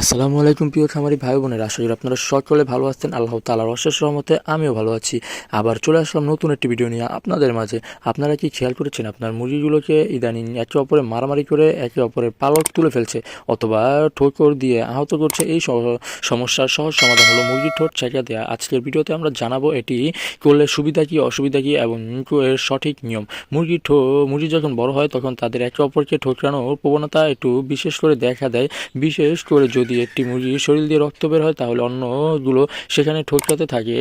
আসসালামু আলাইকুম প্রিয় খামারি ভাই বোনেরা, আশা করি আপনারা সকলে ভালো আছেন। আল্লাহ তাআলার অশেষ রহমতে আমিও ভালো আছি। আবার চলে আসলাম নতুন একটি ভিডিও নিয়ে আপনাদের মাঝে। আপনারা কি খেয়াল করেছেন আপনার মুরগিগুলোকে ইদানিং একে অপরে মারামারি করে একে অপরের পালক তুলে ফেলছে অথবা ঠোকর দিয়ে আহত করছে? এই সমস্যার সহজ সমাধান হলো মুরগির ঠোঁট ছেঁকা দেওয়া। আজকের ভিডিওতে আমরা জানাবো এটি করলে সুবিধা কি অসুবিধা কি এবং এর সঠিক নিয়ম। মুরগি যখন বড় হয় তখন তাদের একে অপরকে ঠোকরানোর প্রবণতা একটু বিশেষ করে দেখা দেয়। বিশেষ করে যদি একটি মুরগির শরীর দিয়ে রক্ত বের হয় তাহলে অন্যগুলো সেখানে ঠোকরাতে থাকে।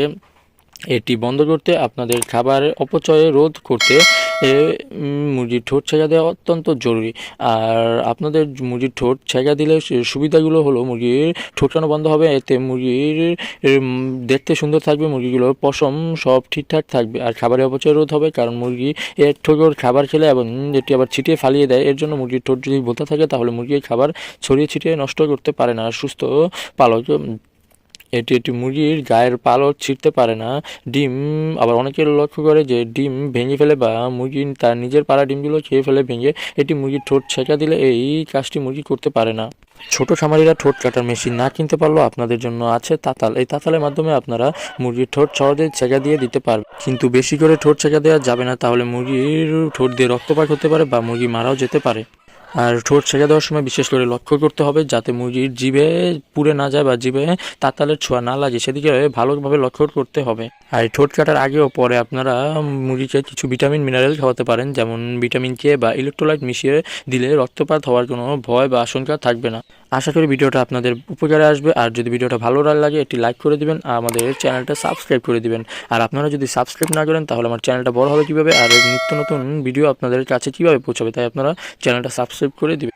এটি বন্ধ করতে আপনাদের খাবারের অপচয় রোধ করতে মুরগির ঠোঁট ছেঁকা দেওয়া অত্যন্ত জরুরি। আর আপনাদের মুরগির ঠোঁট ছেঁকা দিলে সুবিধাগুলো হলো মুরগির ঠোঁটকানো বন্ধ হবে, এতে মুরগির দেখতে সুন্দর থাকবে, মুরগিগুলোর পশম সব ঠিকঠাক থাকবে, আর খাবারের অপচয় রোধ হবে। কারণ মুরগি এর ঠোকর খাবার খেলে এবং এটি আবার ছিটিয়ে ফালিয়ে দেয়। এর জন্য মুরগির ঠোঁট যদি ভোতা থাকে তাহলে মুরগি খাবার ছড়িয়ে ছিটিয়ে নষ্ট করতে পারে না। সুস্থ পালক এটি মুরগির গায়ের পালক ছিঁড়তে পারে না। ডিম আবার অনেকে লক্ষ্য করে যে ডিম ভেঙে ফেলে বা মুরগি তার নিজের পাড়া ডিমগুলো খেয়ে ফেলে ভেঙে। এটি মুরগির ঠোঁট ছেঁকা দিলে এই কাজটি মুরগি করতে পারে না। ছোট খামারিরা ঠোঁট কাটার মেশিন না কিনতে পারলেও আপনাদের জন্য আছে তাতাল। এই তাতালের মাধ্যমে আপনারা মুরগির ঠোঁট সহজেই ছেঁকা দিয়ে দিতে পারবেন, কিন্তু বেশি করে ঠোঁট ছেঁকা দেওয়া যাবে না, তাহলে মুরগির ঠোঁট দিয়ে রক্তপাত হতে পারে বা মুরগি মারাও যেতে পারে। আর ঠোঁট ছেঁকা দেওয়ার সময় বিশেষ করে লক্ষ্য করতে হবে যাতে মুরগির জিভে পুড়ে না যায় বা জিভে তাতালের ছোঁয়া না লাগে, সেদিকে ভালোভাবে লক্ষ্য করতে হবে। আর ঠোঁট কাটার আগে ও পরে আপনারা মুরগিকে কিছু ভিটামিন মিনারেল খাওয়াতে পারেন, যেমন ভিটামিন কে বা ইলেকট্রোলাইট মিশিয়ে দিলে রক্তপাত হওয়ার কোনো ভয় বা আশঙ্কা থাকবে না। আশা করি ভিডিওটা আপনাদের উপকারে আসবে। আর যদি ভিডিওটা ভালো লাগে একটি লাইক করে দিবেন, আর আমাদের চ্যানেলটা সাবস্ক্রাইব করে দিবেন। আর আপনারা যদি সাবস্ক্রাইব না করেন তাহলে আমার চ্যানেলটা বড় হবে কীভাবে, আর নিত্য নতুন ভিডিও আপনাদের কাছে কীভাবে পৌঁছাবে, তাই আপনারা চ্যানেলটা সাবস্ক্রাইব করে দিবেন।